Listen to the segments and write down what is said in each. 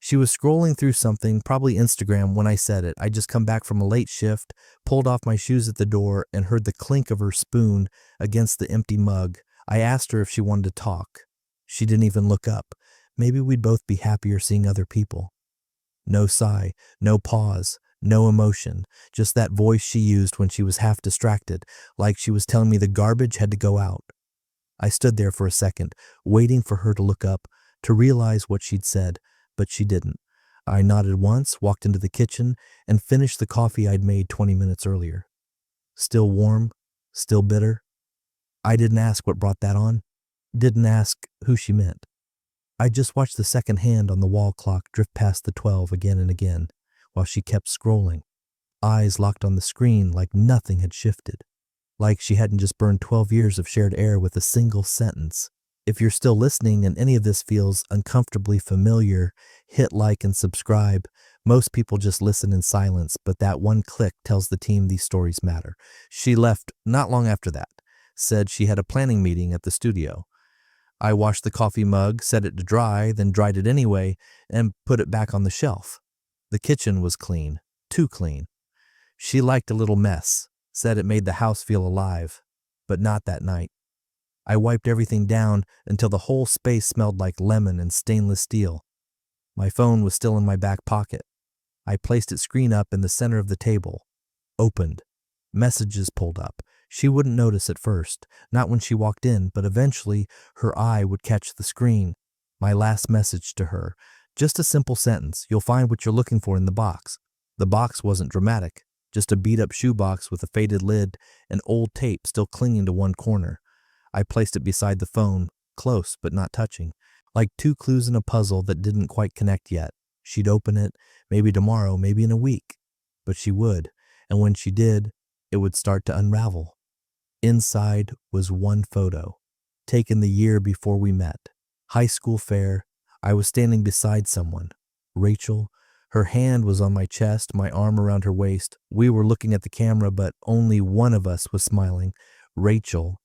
She was scrolling through something, probably Instagram, when I said it. I'd just come back from a late shift, pulled off my shoes at the door, and heard the clink of her spoon against the empty mug. I asked her if she wanted to talk. She didn't even look up. Maybe we'd both be happier seeing other people. No sigh, no pause, no emotion, just that voice she used when she was half distracted, like she was telling me the garbage had to go out. I stood there for a second, waiting for her to look up, to realize what she'd said, but she didn't. I nodded once, walked into the kitchen, and finished the coffee I'd made 20 minutes earlier. Still warm, still bitter. I didn't ask what brought that on, didn't ask who she meant. I just watched the second hand on the wall clock drift past the 12 again and again, while she kept scrolling, eyes locked on the screen like nothing had shifted, like she hadn't just burned 12 years of shared air with a single sentence. If you're still listening and any of this feels uncomfortably familiar, hit like and subscribe. Most people just listen in silence, but that one click tells the team these stories matter. She left not long after that, said she had a planning meeting at the studio. I washed the coffee mug, set it to dry, then dried it anyway, and put it back on the shelf. The kitchen was clean, too clean. She liked a little mess, said it made the house feel alive, but not that night. I wiped everything down until the whole space smelled like lemon and stainless steel. My phone was still in my back pocket. I placed its screen up in the center of the table. Opened. Messages pulled up. She wouldn't notice at first, not when she walked in, but eventually her eye would catch the screen. My last message to her. Just a simple sentence. You'll find what you're looking for in the box. The box wasn't dramatic. Just a beat-up shoebox with a faded lid and old tape still clinging to one corner. I placed it beside the phone, close but not touching, like two clues in a puzzle that didn't quite connect yet. She'd open it, maybe tomorrow, maybe in a week. But she would, and when she did, it would start to unravel. Inside was one photo, taken the year before we met. High school fair. I was standing beside someone. Rachel. Her hand was on my chest, my arm around her waist. We were looking at the camera, but only one of us was smiling. Rachel.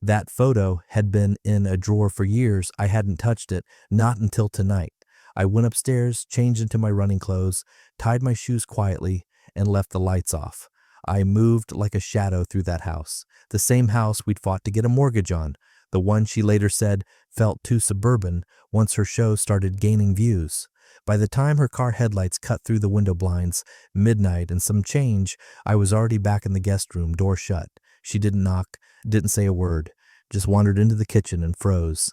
That photo had been in a drawer for years. I hadn't touched it, not until tonight. I went upstairs, changed into my running clothes, tied my shoes quietly, and left the lights off. I moved like a shadow through that house, the same house we'd fought to get a mortgage on, the one she later said felt too suburban once her show started gaining views. By the time her car headlights cut through the window blinds, midnight and some change, I was already back in the guest room, door shut. She didn't knock, didn't say a word, just wandered into the kitchen and froze.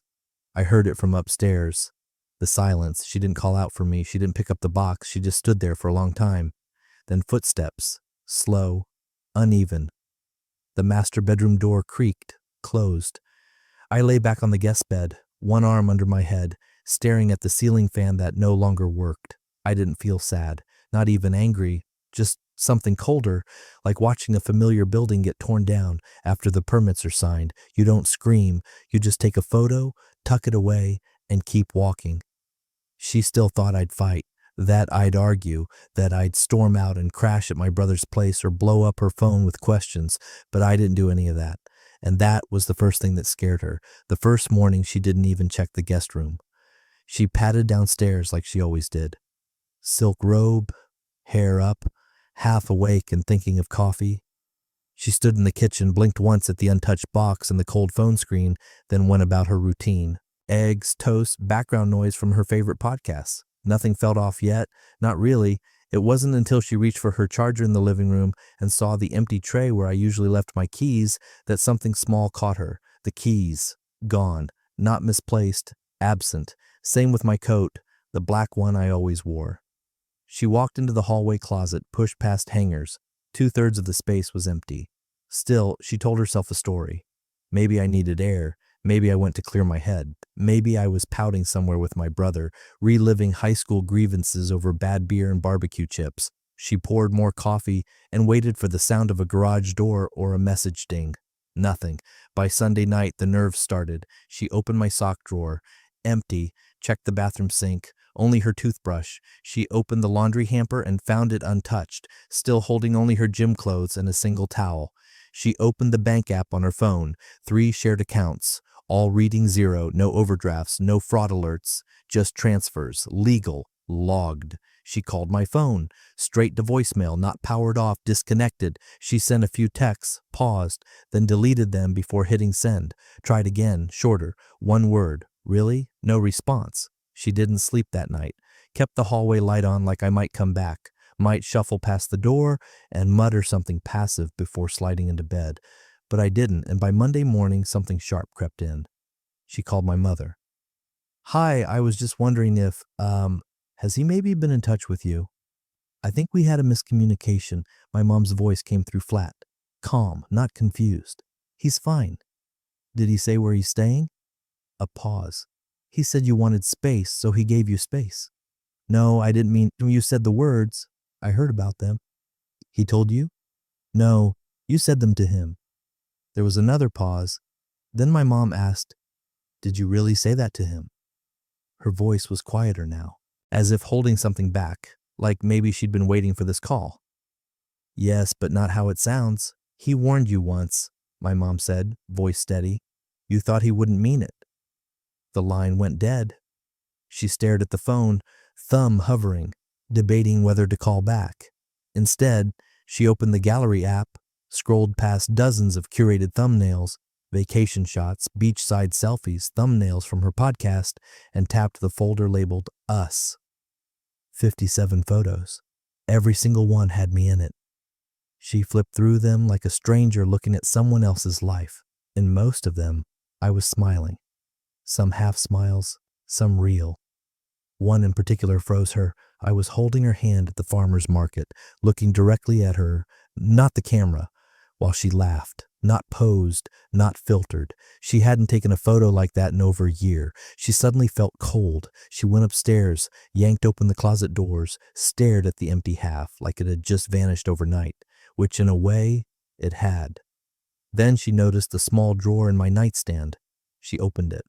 I heard it from upstairs. The silence. She didn't call out for me. She didn't pick up the box. She just stood there for a long time. Then footsteps, slow, uneven. The master bedroom door creaked, closed. I lay back on the guest bed, one arm under my head, staring at the ceiling fan that no longer worked. I didn't feel sad, not even angry, just something colder, like watching a familiar building get torn down after the permits are signed. You don't scream, you just take a photo, tuck it away, and keep walking. She still thought I'd fight, that I'd argue, that I'd storm out and crash at my brother's place or blow up her phone with questions, but I didn't do any of that. And that was the first thing that scared her. The first morning she didn't even check the guest room. She padded downstairs like she always did. Silk robe, hair up, half awake and thinking of coffee. She stood in the kitchen, blinked once at the untouched box and the cold phone screen, then went about her routine. Eggs, toast, background noise from her favorite podcasts. Nothing felt off yet, not really. It wasn't until she reached for her charger in the living room and saw the empty tray where I usually left my keys that something small caught her. The keys. Gone. Not misplaced. Absent. Same with my coat, the black one I always wore. She walked into the hallway closet, pushed past hangers. 2/3 of the space was empty. Still, she told herself a story. Maybe I needed air. Maybe I went to clear my head. Maybe I was pouting somewhere with my brother, reliving high school grievances over bad beer and barbecue chips. She poured more coffee and waited for the sound of a garage door or a message ding. Nothing. By Sunday night, the nerves started. She opened my sock drawer. Empty. Checked the bathroom sink. Only her toothbrush. She opened the laundry hamper and found it untouched, still holding only her gym clothes and a single towel. She opened the bank app on her phone. 3 shared accounts. All reading 0, no overdrafts, no fraud alerts, just transfers, legal, Logged. She called my phone. Straight to voicemail, not powered off, disconnected. She sent a few texts, paused, then deleted them before hitting send. Tried again, shorter. One word. Really? No response. She didn't sleep that night. Kept the hallway light on like I might come back. Might shuffle past the door and mutter something passive before sliding into bed. But I didn't, and by Monday morning, something sharp crept in. She called my mother. Hi, I was just wondering if, has he maybe been in touch with you? I think we had a miscommunication. My mom's voice came through flat, calm, not confused. He's fine. Did he say where he's staying? A pause. He said you wanted space, so he gave you space. No, I didn't mean, you said the words. I heard about them. He told you? No, you said them to him. There was another pause. Then my mom asked, did you really say that to him? Her voice was quieter now, as if holding something back, like maybe she'd been waiting for this call. Yes, but not how it sounds. He warned you once, my mom said, voice steady. You thought he wouldn't mean it. The line went dead. She stared at the phone, thumb hovering, debating whether to call back. Instead, she opened the gallery app, scrolled past dozens of curated thumbnails, vacation shots, beachside selfies, thumbnails from her podcast, and tapped the folder labeled Us. 57 photos. Every single one had me in it. She flipped through them like a stranger looking at someone else's life. In most of them, I was smiling. Some half smiles, some real. One in particular froze her. I was holding her hand at the farmer's market, looking directly at her, not the camera, while she laughed. Not posed, not filtered. She hadn't taken a photo like that in over a year. She suddenly felt cold. She went upstairs, yanked open the closet doors, stared at the empty half like it had just vanished overnight, which in a way, it had. Then she noticed the small drawer in my nightstand. She opened it.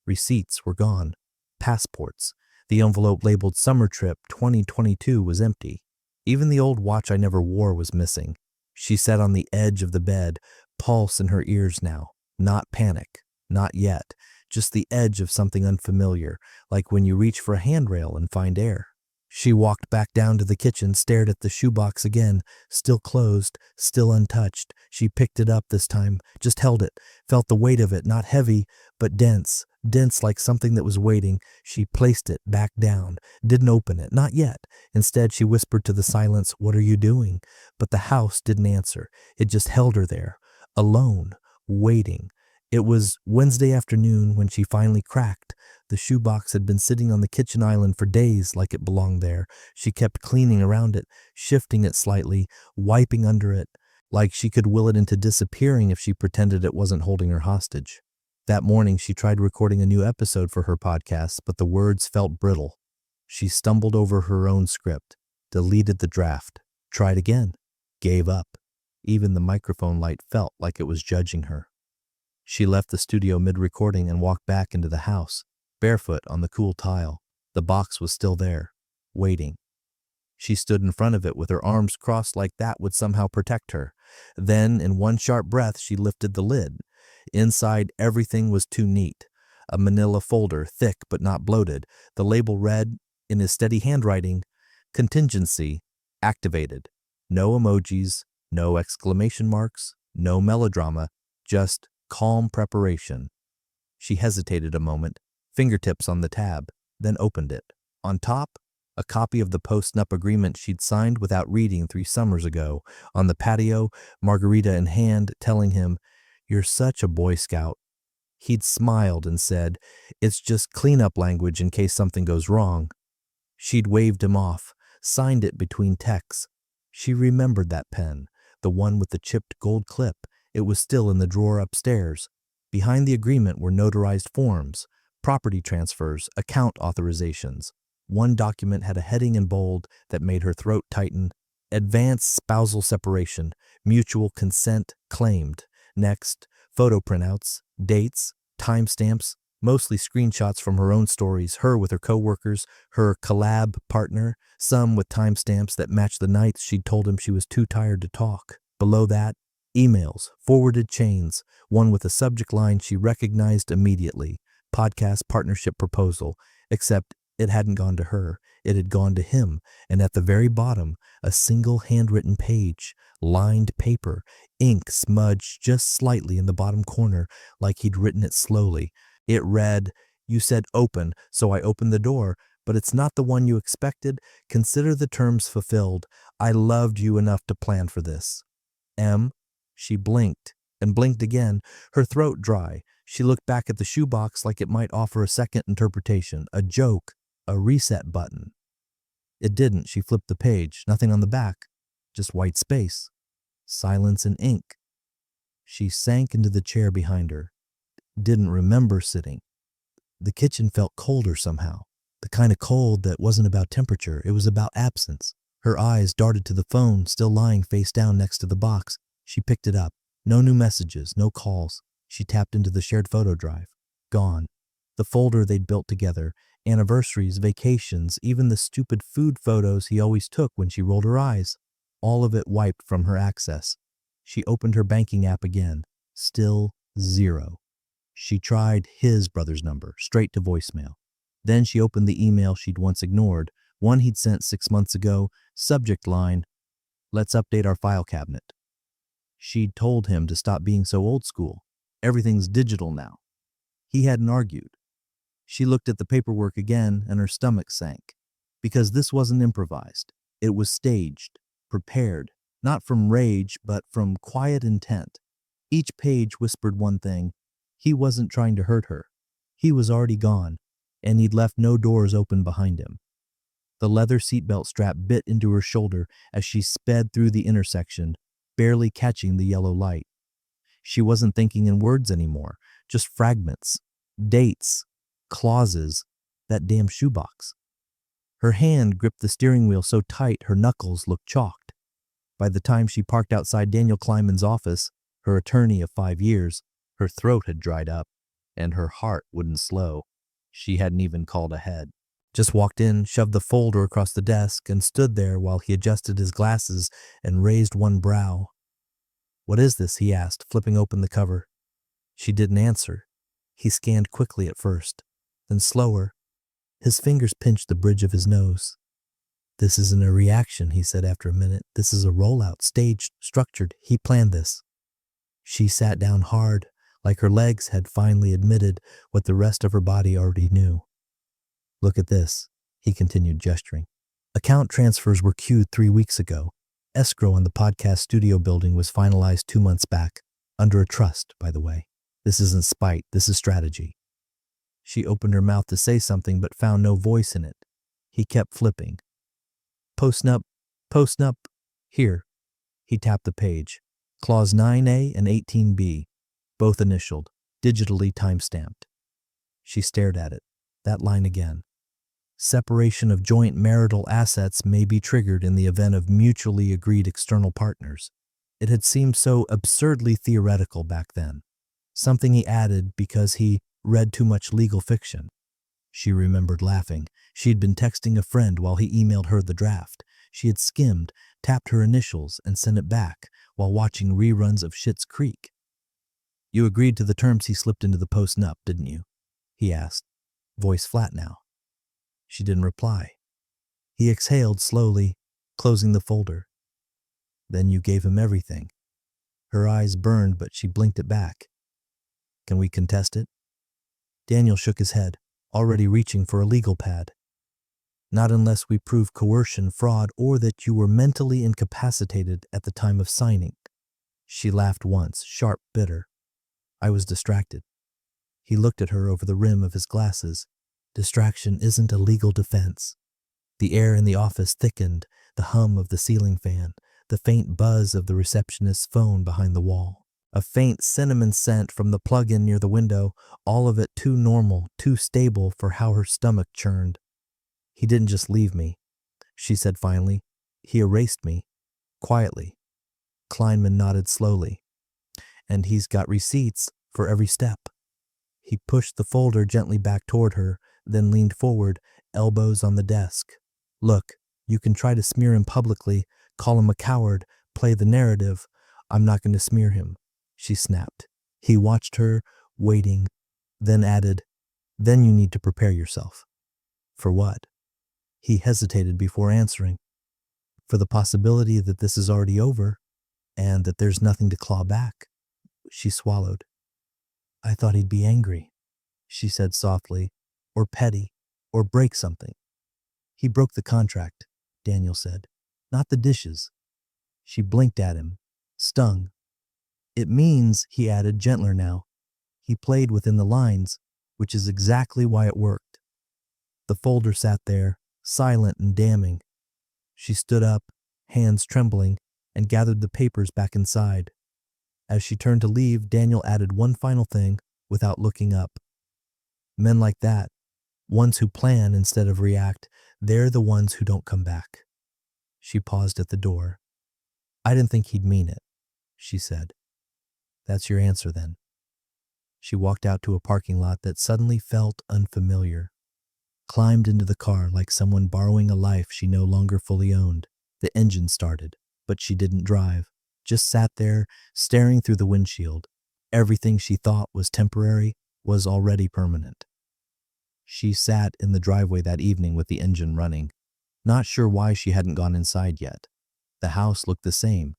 Receipts were gone. Passports. The envelope labeled Summer Trip 2022 was empty. Even the old watch I never wore was missing. She sat on the edge of the bed, pulse in her ears now. Not panic. Not yet. Just the edge of something unfamiliar, like when you reach for a handrail and find air. She walked back down to the kitchen, stared at the shoebox again, still closed, still untouched. She picked it up this time, just held it, felt the weight of it, not heavy, but dense, dense like something that was waiting. She placed it back down, didn't open it, not yet. Instead, she whispered to the silence, "What are you doing?" But the house didn't answer. It just held her there, alone, waiting. It was Wednesday afternoon when she finally cracked. The shoebox had been sitting on the kitchen island for days like it belonged there. She kept cleaning around it, shifting it slightly, wiping under it, like she could will it into disappearing if she pretended it wasn't holding her hostage. That morning, she tried recording a new episode for her podcast, but the words felt brittle. She stumbled over her own script, deleted the draft, tried again, gave up. Even the microphone light felt like it was judging her. She left the studio mid-recording and walked back into the house, barefoot on the cool tile. The box was still there, waiting. She stood in front of it with her arms crossed like that would somehow protect her. Then, in one sharp breath, she lifted the lid. Inside, everything was too neat. A manila folder, thick but not bloated. The label read, in his steady handwriting, "Contingency activated." No emojis, no exclamation marks, no melodrama, just calm preparation. She hesitated a moment, fingertips on the tab, then opened it. On top, a copy of the post-nup agreement she'd signed without reading 3 summers ago. On the patio, margarita in hand, telling him, "You're such a Boy Scout." He'd smiled and said, "It's just cleanup language in case something goes wrong." She'd waved him off, signed it between texts. She remembered that pen, the one with the chipped gold clip. It was still in the drawer upstairs. Behind the agreement were notarized forms, property transfers, account authorizations. One document had a heading in bold that made her throat tighten. Advanced spousal separation, mutual consent claimed. Next, photo printouts, dates, timestamps, mostly screenshots from her own stories, her with her coworkers, her collab partner, some with timestamps that matched the nights she'd told him she was too tired to talk. Below that, emails, forwarded chains, one with a subject line she recognized immediately, podcast partnership proposal, except it hadn't gone to her. It had gone to him, and at the very bottom, a single handwritten page, lined paper, ink smudged just slightly in the bottom corner like he'd written it slowly. It read, "You said open, so I opened the door, but it's not the one you expected. Consider the terms fulfilled. I loved you enough to plan for this. M." She blinked and blinked again, her throat dry. She looked back at the shoebox like it might offer a second interpretation, a joke, a reset button. It didn't. She flipped the page. Nothing on the back, just white space, silence and ink. She sank into the chair behind her. Didn't remember sitting. The kitchen felt colder somehow, the kind of cold that wasn't about temperature, it was about absence. Her eyes darted to the phone, still lying face down next to the box. She picked it up. No new messages, no calls. She tapped into the shared photo drive. Gone. The folder they'd built together, anniversaries, vacations, even the stupid food photos he always took when she rolled her eyes. All of it wiped from her access. She opened her banking app again. Still zero. She tried his brother's number, straight to voicemail. Then she opened the email she'd once ignored, one he'd sent 6 months ago, subject line, "Let's update our file cabinet." She'd told him to stop being so old school. Everything's digital now. He hadn't argued. She looked at the paperwork again and her stomach sank. Because this wasn't improvised. It was staged, prepared, not from rage, but from quiet intent. Each page whispered one thing. He wasn't trying to hurt her. He was already gone, and he'd left no doors open behind him. The leather seatbelt strap bit into her shoulder as she sped through the intersection, barely catching the yellow light. She wasn't thinking in words anymore, just fragments, dates, clauses, that damn shoebox. Her hand gripped the steering wheel so tight her knuckles looked chalked. By the time she parked outside Daniel Kleinman's office, her attorney of 5 years, her throat had dried up, and her heart wouldn't slow. She hadn't even called ahead. Just walked in, shoved the folder across the desk, and stood there while he adjusted his glasses and raised one brow. "What is this?" he asked, flipping open the cover. She didn't answer. He scanned quickly at first, then slower. His fingers pinched the bridge of his nose. "This isn't a reaction," he said after a minute. "This is a rollout, staged, structured. He planned this." She sat down hard, like her legs had finally admitted what the rest of her body already knew. "Look at this," he continued, gesturing. "Account transfers were queued 3 weeks ago. Escrow on the podcast studio building was finalized 2 months back, under a trust, by the way. This isn't spite, this is strategy." She opened her mouth to say something but found no voice in it. He kept flipping. Postnup, here." He tapped the page. Clause 9A and 18B, both initialed, digitally time-stamped. She stared at it. That line again. Separation of joint marital assets may be triggered in the event of mutually agreed external partners. It had seemed so absurdly theoretical back then. Something he added because he read too much legal fiction. She remembered laughing. She'd been texting a friend while he emailed her the draft. She had skimmed, tapped her initials, and sent it back while watching reruns of Schitt's Creek. "You agreed to the terms he slipped into the post-nup, didn't you?" he asked, voice flat now. She didn't reply. He exhaled slowly, closing the folder. "Then you gave him everything." Her eyes burned, but she blinked it back. "Can we contest it?" Daniel shook his head, already reaching for a legal pad. "Not unless we prove coercion, fraud, or that you were mentally incapacitated at the time of signing." She laughed once, sharp, bitter. "I was distracted." He looked at her over the rim of his glasses. Distraction isn't a legal defense. The air in the office thickened, the hum of the ceiling fan, the faint buzz of the receptionist's phone behind the wall. A faint cinnamon scent from the plug-in near the window, all of it too normal, too stable for how her stomach churned. "He didn't just leave me," she said finally. "He erased me, quietly." Kleinman nodded slowly. "And he's got receipts for every step." He pushed the folder gently back toward her, then leaned forward, elbows on the desk. "Look, you can try to smear him publicly, call him a coward, play the narrative. I'm not going to smear him," she snapped. He watched her, waiting, then added, "Then you need to prepare yourself." "For what?" He hesitated before answering. For the possibility that this is already over and that there's nothing to claw back. She swallowed. I thought he'd be angry, she said softly, or petty, or break something. He broke the contract, Daniel said, not the dishes. She blinked at him, stung. It means, he added, gentler now. He played within the lines, which is exactly why it worked. The folder sat there, silent and damning. She stood up, hands trembling, and gathered the papers back inside. As she turned to leave, Daniel added one final thing without looking up. Men like that, ones who plan instead of react, they're the ones who don't come back. She paused at the door. I didn't think he'd mean it, she said. That's your answer then. She walked out to a parking lot that suddenly felt unfamiliar. Climbed into the car like someone borrowing a life she no longer fully owned. The engine started, but she didn't drive. Just sat there, staring through the windshield. Everything she thought was temporary was already permanent. She sat in the driveway that evening with the engine running, not sure why she hadn't gone inside yet. The house looked the same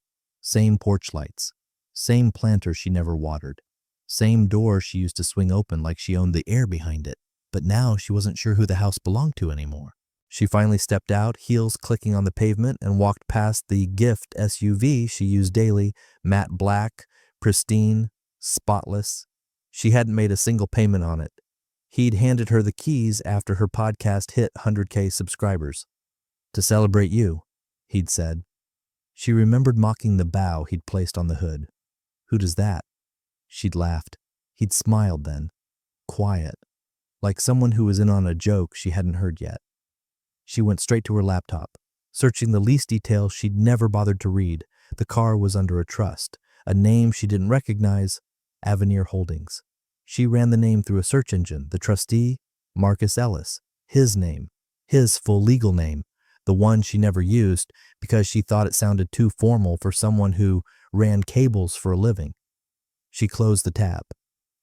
porch lights, same planter she never watered, same door she used to swing open like she owned the air behind it, but now she wasn't sure who the house belonged to anymore. She finally stepped out, heels clicking on the pavement, and walked past the Gift SUV she used daily, matte black, pristine, spotless. She hadn't made a single payment on it. He'd handed her the keys after her podcast hit 100K subscribers. To celebrate you, he'd said. She remembered mocking the bow he'd placed on the hood. Who does that? She'd laughed. He'd smiled then, quiet, like someone who was in on a joke she hadn't heard yet. She went straight to her laptop, searching the least details she'd never bothered to read. The car was under a trust, a name she didn't recognize, Avenir Holdings. She ran the name through a search engine, the trustee, Marcus Ellis, his name, his full legal name, the one she never used because she thought it sounded too formal for someone who ran cables for a living. She closed the tab.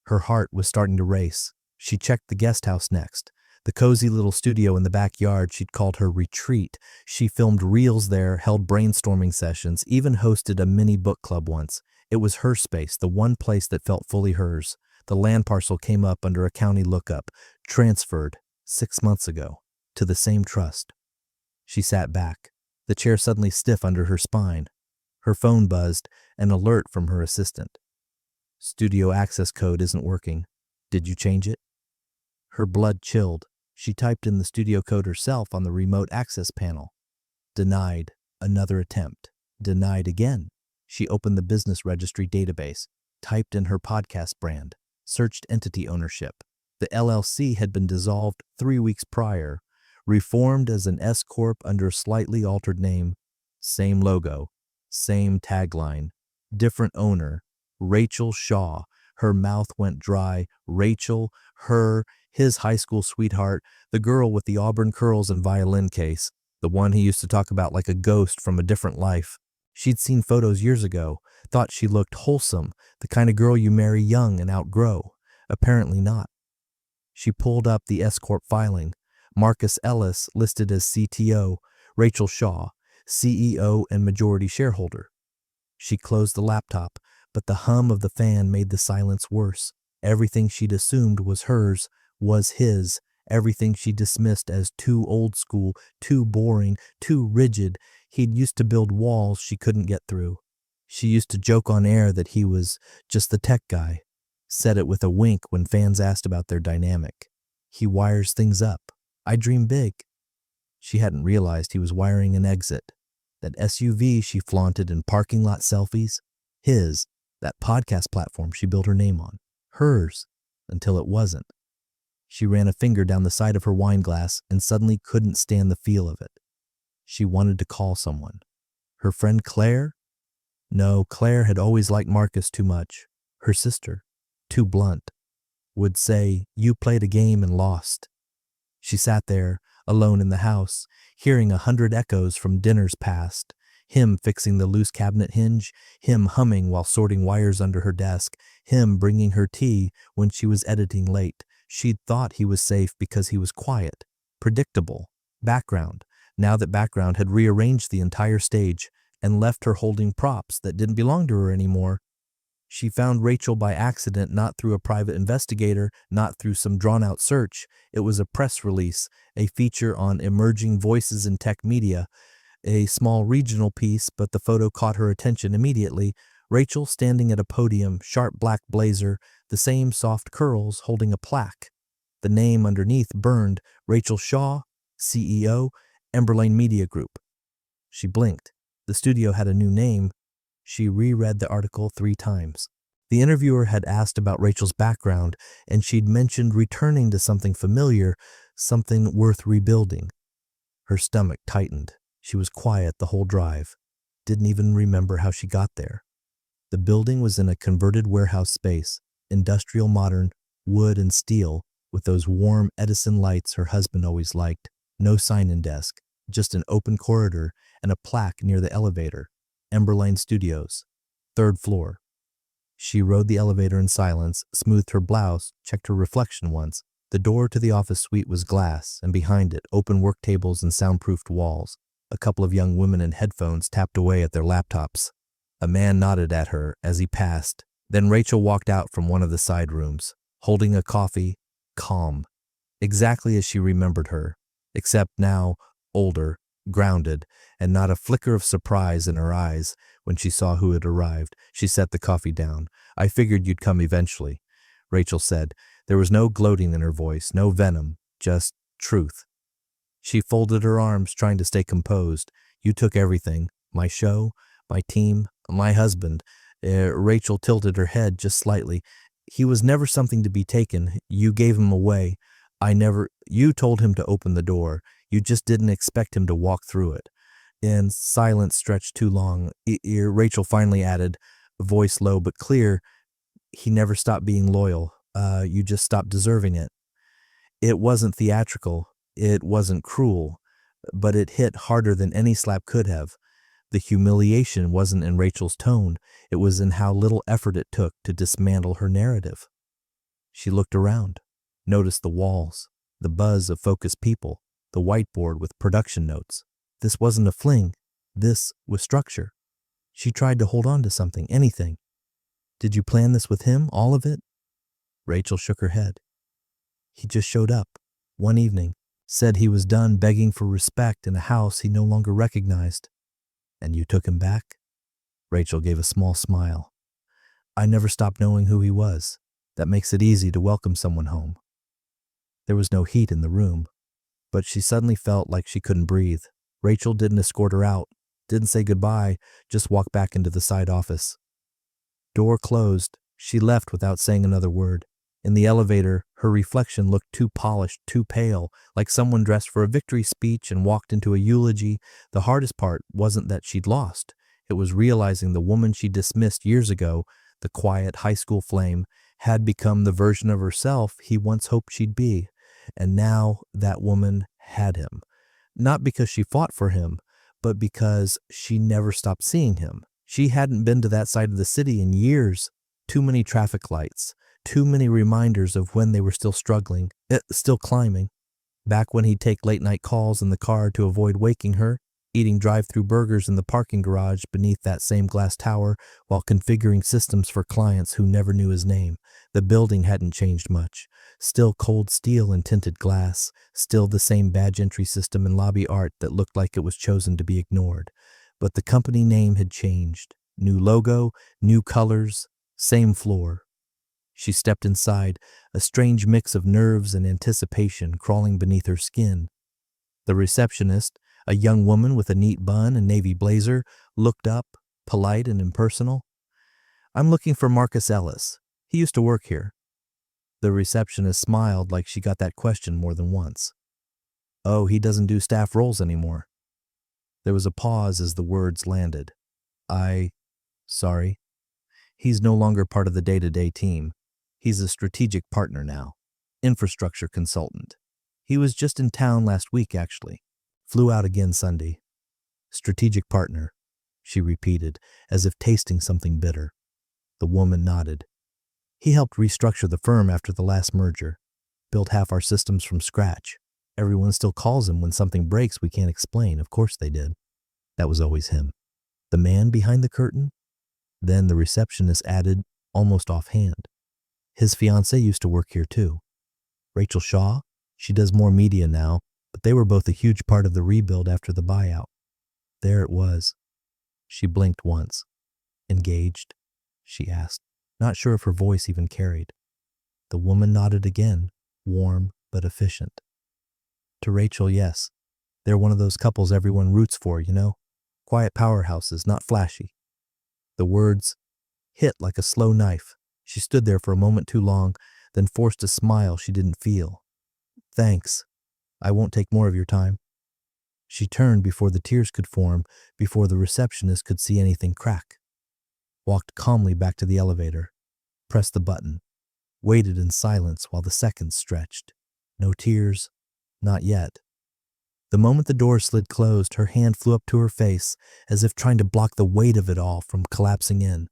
Her heart was starting to race. She checked the guest house next. The cozy little studio in the backyard she'd called her retreat. She filmed reels there, held brainstorming sessions, even hosted a mini book club once. It was her space, the one place that felt fully hers. The land parcel came up under a county lookup, transferred 6 months ago to the same trust. She sat back, the chair suddenly stiff under her spine. Her phone buzzed, an alert from her assistant. Studio access code isn't working. Did you change it? Her blood chilled. She typed in the studio code herself on the remote access panel. Denied. Another attempt. Denied again. She opened the business registry database, typed in her podcast brand, searched entity ownership. The LLC had been dissolved 3 weeks prior, reformed as an S-Corp under slightly altered name, same logo, same tagline, different owner, Rachel Shaw. Her mouth went dry. Rachel, her, his high school sweetheart, the girl with the auburn curls and violin case, the one he used to talk about like a ghost from a different life. She'd seen photos years ago, thought she looked wholesome, the kind of girl you marry young and outgrow. Apparently not. She pulled up the S-Corp filing. Marcus Ellis listed as CTO, Rachel Shaw, CEO and majority shareholder. She closed the laptop, but the hum of the fan made the silence worse. Everything she'd assumed was hers was his. Everything she dismissed as too old school, too boring, too rigid. He'd used to build walls she couldn't get through. She used to joke on air that he was just the tech guy. Said it with a wink when fans asked about their dynamic. He wires things up. I dream big. She hadn't realized he was wiring an exit. That SUV she flaunted in parking lot selfies. His. That podcast platform she built her name on. Hers. Until it wasn't. She ran a finger down the side of her wine glass and suddenly couldn't stand the feel of it. She wanted to call someone. Her friend Claire? No, Claire had always liked Marcus too much. Her sister, too blunt, would say, "You played a game and lost." She sat there, alone in the house, hearing 100 echoes from dinners past. Him fixing the loose cabinet hinge, him humming while sorting wires under her desk, him bringing her tea when she was editing late. She'd thought he was safe because he was quiet, predictable, Background. Now that background had rearranged the entire stage and left her holding props that didn't belong to her anymore. She found Rachel by accident, not through a private investigator, not through some drawn-out search. It was a press release, a feature on emerging voices in tech media, a small regional piece, but the photo caught her attention immediately. Rachel standing at a podium, sharp black blazer, the same soft curls, holding a plaque. The name underneath burned, Rachel Shaw, CEO, Emberlane Media Group. She blinked. The studio had a new name. She reread the article 3 times. The interviewer had asked about Rachel's background, and she'd mentioned returning to something familiar, something worth rebuilding. Her stomach tightened. She was quiet the whole drive. Didn't even remember how she got there. The building was in a converted warehouse space, industrial modern, wood and steel, with those warm Edison lights her husband always liked. No sign-in desk, just an open corridor and a plaque near the elevator. Emberlane Studios, 3rd floor. She rode the elevator in silence, smoothed her blouse, checked her reflection once. The door to the office suite was glass, and behind it, open work tables and soundproofed walls. A couple of young women in headphones tapped away at their laptops. A man nodded at her as he passed. Then Rachel walked out from one of the side rooms, holding a coffee, calm, exactly as she remembered her, except now older, grounded, and not a flicker of surprise in her eyes when she saw who had arrived. She set the coffee down. "I figured you'd come eventually," Rachel said. There was no gloating in her voice, no venom, just truth. She folded her arms, trying to stay composed. "You took everything. My show, my team, my husband." Rachel tilted her head just slightly. "He was never something to be taken. You gave him away. You told him to open the door. You just didn't expect him to walk through it." And silence stretched too long. Rachel finally added, voice low but clear, "He never stopped being loyal. You just stopped deserving it." It wasn't theatrical. It wasn't cruel. But it hit harder than any slap could have. The humiliation wasn't in Rachel's tone. It was in how little effort it took to dismantle her narrative. She looked around, noticed the walls, the buzz of focused people, the whiteboard with production notes. This wasn't a fling. This was structure. She tried to hold on to something, anything. "Did you plan this with him, all of it?" Rachel shook her head. "He just showed up, one evening, said he was done begging for respect in a house he no longer recognized." "And you took him back?" Rachel gave a small smile. "I never stopped knowing who he was. That makes it easy to welcome someone home." There was no heat in the room, but she suddenly felt like she couldn't breathe. Rachel didn't escort her out, didn't say goodbye, just walked back into the side office. Door closed. She left without saying another word. In the elevator, her reflection looked too polished, too pale, like someone dressed for a victory speech and walked into a eulogy. The hardest part wasn't that she'd lost. It was realizing the woman she dismissed years ago, the quiet high school flame, had become the version of herself he once hoped she'd be. And now that woman had him. Not because she fought for him, but because she never stopped seeing him. She hadn't been to that side of the city in years. Too many traffic lights. Too many reminders of when they were still struggling, still climbing. Back when he'd take late-night calls in the car to avoid waking her, eating drive-through burgers in the parking garage beneath that same glass tower while configuring systems for clients who never knew his name. The building hadn't changed much. Still cold steel and tinted glass. Still the same badge entry system and lobby art that looked like it was chosen to be ignored. But the company name had changed. New logo, new colors, same floor. She stepped inside, a strange mix of nerves and anticipation crawling beneath her skin. The receptionist, a young woman with a neat bun and navy blazer, looked up, polite and impersonal. "I'm looking for Marcus Ellis. He used to work here." The receptionist smiled like she got that question more than once. "Oh, he doesn't do staff roles anymore." There was a pause as the words landed. Sorry. He's no longer part of the day-to-day team. He's a strategic partner now. Infrastructure consultant. He was just in town last week, actually. Flew out again Sunday. Strategic partner, she repeated, as if tasting something bitter. The woman nodded. He helped restructure the firm after the last merger. Built half our systems from scratch. Everyone still calls him when something breaks we can't explain. Of course they did. That was always him. The man behind the curtain? Then the receptionist added, almost offhand. His fiancée used to work here too. Rachel Shaw? She does more media now, but they were both a huge part of the rebuild after the buyout. There it was. She blinked once. Engaged? She asked, not sure if her voice even carried. The woman nodded again, warm but efficient. To Rachel, yes. They're one of those couples everyone roots for, you know? Quiet powerhouses, not flashy. The words hit like a slow knife. She stood there for a moment too long, then forced a smile she didn't feel. Thanks. I won't take more of your time. She turned before the tears could form, before the receptionist could see anything crack. Walked calmly back to the elevator, pressed the button, waited in silence while the seconds stretched. No tears, not yet. The moment the door slid closed, her hand flew up to her face, as if trying to block the weight of it all from collapsing in.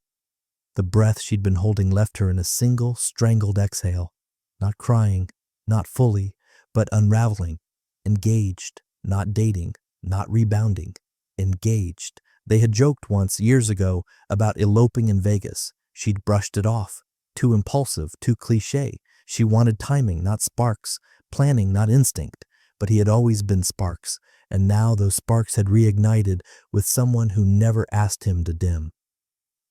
The breath she'd been holding left her in a single, strangled exhale. Not crying, not fully, but unraveling. Engaged, not dating, not rebounding. Engaged. They had joked once, years ago, about eloping in Vegas. She'd brushed it off. Too impulsive, too cliché. She wanted timing, not sparks. Planning, not instinct. But he had always been sparks, and now those sparks had reignited with someone who never asked him to dim.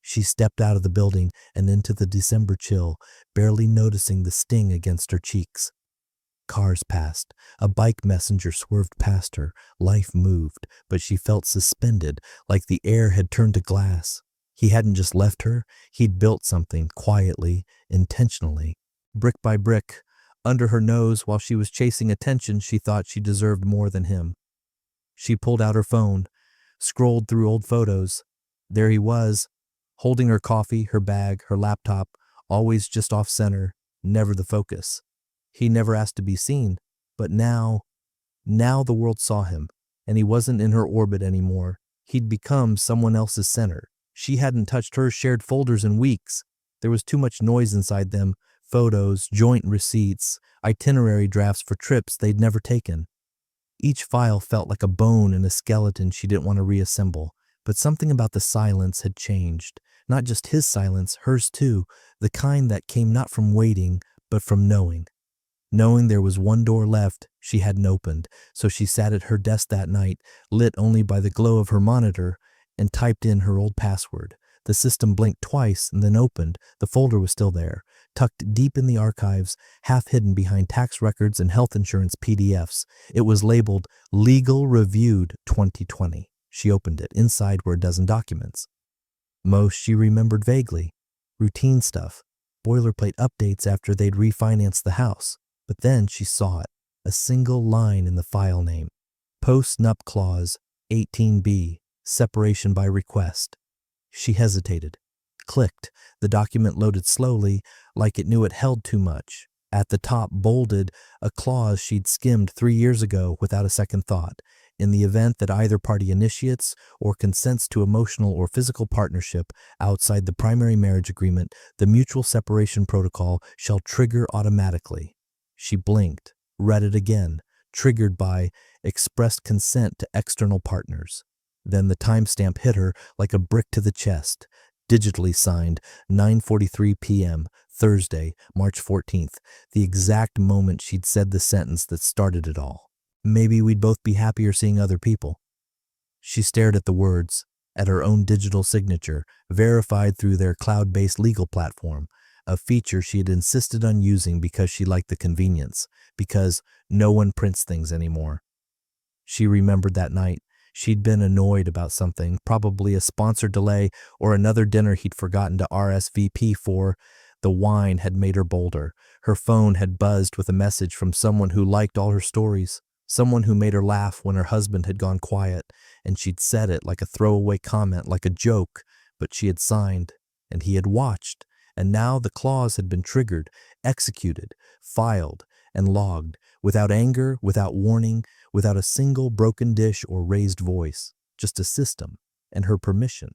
She stepped out of the building and into the December chill, barely noticing the sting against her cheeks. Cars passed. A bike messenger swerved past her. Life moved, but she felt suspended, like the air had turned to glass. He hadn't just left her. He'd built something, quietly, intentionally. Brick by brick, under her nose while she was chasing attention she thought she deserved more than him. She pulled out her phone, scrolled through old photos. There he was, holding her coffee, her bag, her laptop, always just off-center, never the focus. He never asked to be seen, but now the world saw him, and he wasn't in her orbit anymore. He'd become someone else's center. She hadn't touched her shared folders in weeks. There was too much noise inside them, photos, joint receipts, itinerary drafts for trips they'd never taken. Each file felt like a bone in a skeleton she didn't want to reassemble, but something about the silence had changed. Not just his silence, hers too, the kind that came not from waiting, but from knowing. Knowing there was one door left she hadn't opened, so she sat at her desk that night, lit only by the glow of her monitor, and typed in her old password. The system blinked twice and then opened. The folder was still there, tucked deep in the archives, half hidden behind tax records and health insurance PDFs. It was labeled Legal Reviewed 2020. She opened it. Inside were a dozen documents. Most she remembered vaguely. Routine stuff. Boilerplate updates after they'd refinanced the house. But then she saw it. A single line in the file name. Post-nup clause 18B. Separation by request. She hesitated. Clicked. The document loaded slowly, like it knew it held too much. At the top, bolded, a clause she'd skimmed 3 years ago without a second thought. In the event that either party initiates or consents to emotional or physical partnership outside the primary marriage agreement, the mutual separation protocol shall trigger automatically. She blinked, read it again, triggered by expressed consent to external partners. Then the timestamp hit her like a brick to the chest. Digitally signed, 9:43 p.m., Thursday, March 14th, the exact moment she'd said the sentence that started it all. Maybe we'd both be happier seeing other people. She stared at the words, at her own digital signature, verified through their cloud-based legal platform, a feature she had insisted on using because she liked the convenience, because no one prints things anymore. She remembered that night. She'd been annoyed about something, probably a sponsor delay or another dinner he'd forgotten to RSVP for. The wine had made her bolder. Her phone had buzzed with a message from someone who liked all her stories, someone who made her laugh when her husband had gone quiet, and she'd said it like a throwaway comment, like a joke, but she had signed, and he had watched, and now the clause had been triggered, executed, filed, and logged, without anger, without warning, without a single broken dish or raised voice, just a system, and her permission.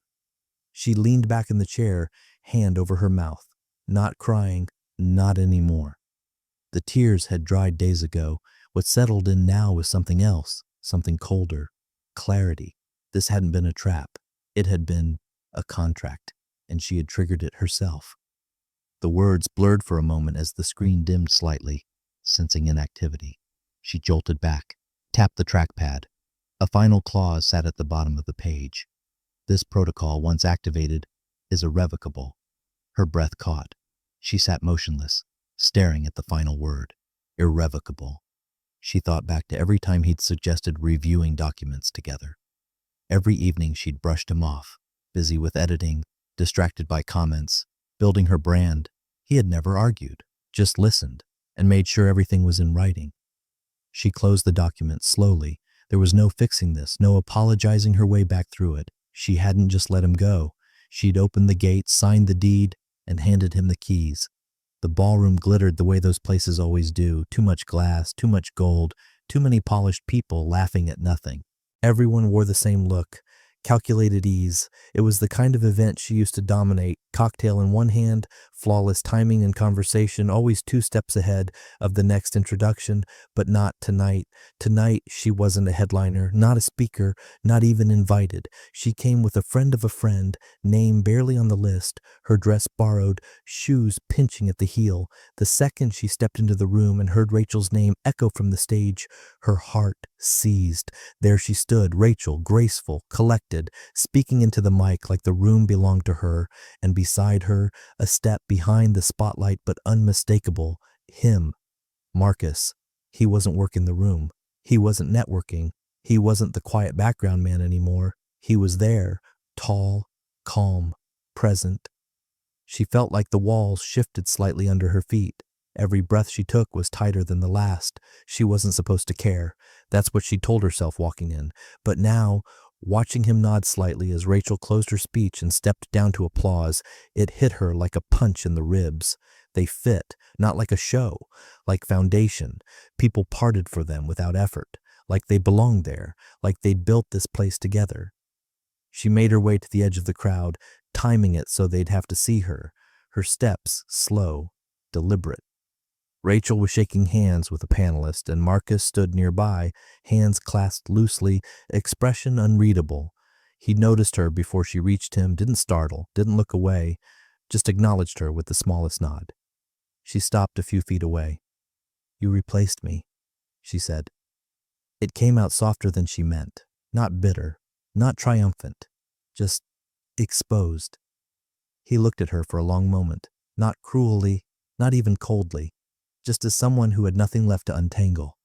She leaned back in the chair, hand over her mouth, not crying, not anymore. The tears had dried days ago, What settled in now was something else, something colder. Clarity. This hadn't been a trap. It had been a contract, and she had triggered it herself. The words blurred for a moment as the screen dimmed slightly, sensing inactivity. She jolted back, tapped the trackpad. A final clause sat at the bottom of the page. This protocol, once activated, is irrevocable. Her breath caught. She sat motionless, staring at the final word. Irrevocable. She thought back to every time he'd suggested reviewing documents together. Every evening she'd brushed him off, busy with editing, distracted by comments, building her brand. He had never argued, just listened, and made sure everything was in writing. She closed the document slowly. There was no fixing this, no apologizing her way back through it. She hadn't just let him go. She'd opened the gate, signed the deed, and handed him the keys. The ballroom glittered the way those places always do. Too much glass, too much gold, too many polished people laughing at nothing. Everyone wore the same look, calculated ease. It was the kind of event she used to dominate, cocktail in one hand, flawless timing and conversation, always 2 steps ahead of the next introduction, but not tonight. Tonight, she wasn't a headliner, not a speaker, not even invited. She came with a friend of a friend, name barely on the list, her dress borrowed, shoes pinching at the heel. The second she stepped into the room and heard Rachel's name echo from the stage, her heart seized. There she stood, Rachel, graceful, collected, speaking into the mic like the room belonged to her, and beside her, a step behind the spotlight but unmistakable, him, Marcus. He wasn't working the room. He wasn't networking. He wasn't the quiet background man anymore. He was there, tall, calm, present. She felt like the walls shifted slightly under her feet. Every breath she took was tighter than the last. She wasn't supposed to care. That's what she told herself walking in. But now, watching him nod slightly as Rachel closed her speech and stepped down to applause, it hit her like a punch in the ribs. They fit, not like a show, like foundation. People parted for them without effort, like they belonged there, like they'd built this place together. She made her way to the edge of the crowd, timing it so they'd have to see her, her steps slow, deliberate. Rachel was shaking hands with a panelist, and Marcus stood nearby, hands clasped loosely, expression unreadable. He noticed her before she reached him, didn't startle, didn't look away, just acknowledged her with the smallest nod. She stopped a few feet away. "You replaced me," she said. It came out softer than she meant, not bitter, not triumphant, just exposed. He looked at her for a long moment, not cruelly, not even coldly, just as someone who had nothing left to untangle.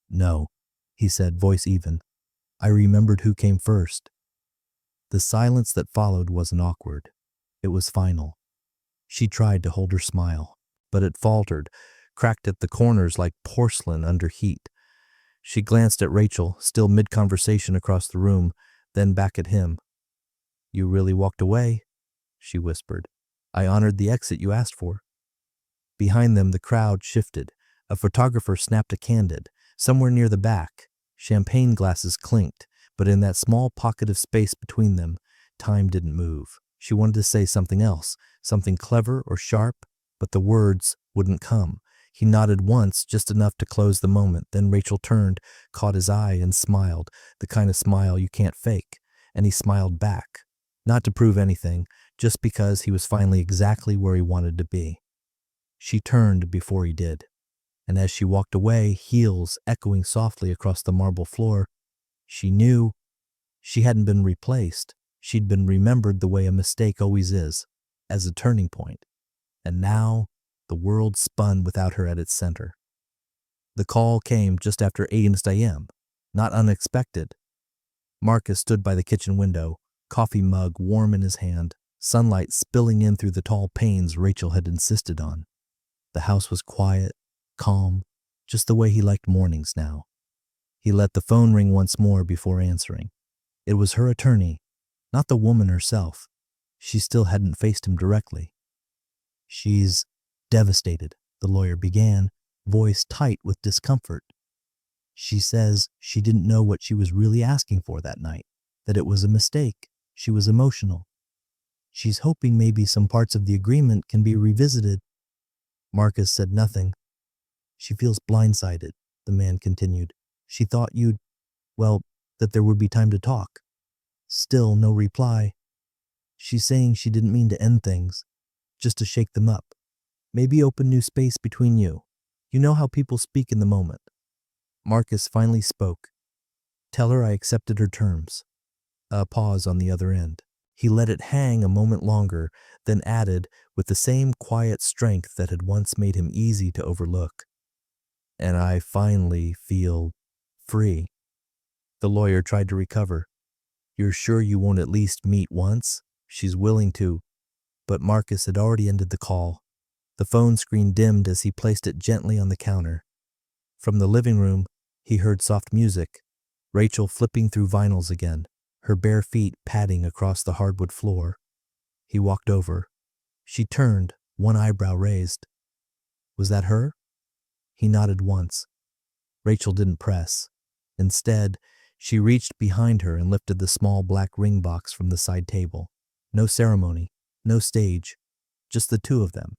"No," he said, voice even. "I remembered who came first." The silence that followed wasn't awkward. It was final. She tried to hold her smile, but it faltered, cracked at the corners like porcelain under heat. She glanced at Rachel, still mid-conversation across the room, then back at him. "You really walked away," she whispered. "I honored the exit you asked for." Behind them, the crowd shifted. A photographer snapped a candid. Somewhere near the back, champagne glasses clinked, but in that small pocket of space between them, time didn't move. She wanted to say something else, something clever or sharp, but the words wouldn't come. He nodded once, just enough to close the moment. Then Rachel turned, caught his eye, and smiled, the kind of smile you can't fake. And he smiled back, not to prove anything, just because he was finally exactly where he wanted to be. She turned before he did, and as she walked away, heels echoing softly across the marble floor, she knew she hadn't been replaced. She'd been remembered the way a mistake always is, as a turning point. And now, the world spun without her at its center. The call came just after 8 a.m., not unexpected. Marcus stood by the kitchen window, coffee mug warm in his hand, sunlight spilling in through the tall panes Rachel had insisted on. The house was quiet, calm, just the way he liked mornings now. He let the phone ring once more before answering. It was her attorney, not the woman herself. She still hadn't faced him directly. "She's devastated," the lawyer began, voice tight with discomfort. "She says she didn't know what she was really asking for that night, that it was a mistake. She was emotional. She's hoping maybe some parts of the agreement can be revisited." Marcus said nothing. "She feels blindsided," the man continued. She thought well, that there would be time to talk. Still no reply. She's saying she didn't mean to end things, just to shake them up. Maybe open new space between you. You know how people speak in the moment. Marcus finally spoke. Tell her I accepted her terms. A pause on the other end. He let it hang a moment longer, then added with the same quiet strength that had once made him easy to overlook. And I finally feel free. The lawyer tried to recover. You're sure you won't at least meet once? She's willing to. But Marcus had already ended the call. The phone screen dimmed as he placed it gently on the counter. From the living room, he heard soft music. Rachel flipping through vinyls again, her bare feet padding across the hardwood floor. He walked over. She turned, one eyebrow raised. Was that her? He nodded once. Rachel didn't press. Instead, she reached behind her and lifted the small black ring box from the side table. No ceremony, no stage, just the two of them,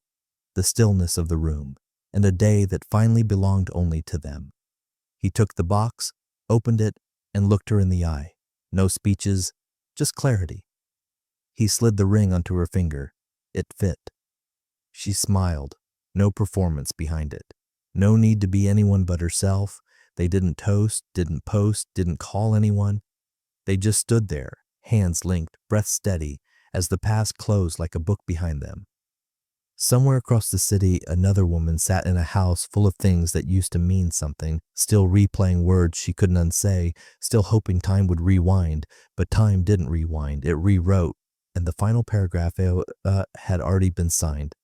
the stillness of the room, and a day that finally belonged only to them. He took the box, opened it, and looked her in the eye. No speeches, just clarity. He slid the ring onto her finger. It fit. She smiled. No performance behind it. No need to be anyone but herself. They didn't toast, didn't post, didn't call anyone. They just stood there, hands linked, breath steady, as the past closed like a book behind them. Somewhere across the city, another woman sat in a house full of things that used to mean something, still replaying words she couldn't unsay, still hoping time would rewind, but time didn't rewind, it rewrote, and the final paragraph had already been signed.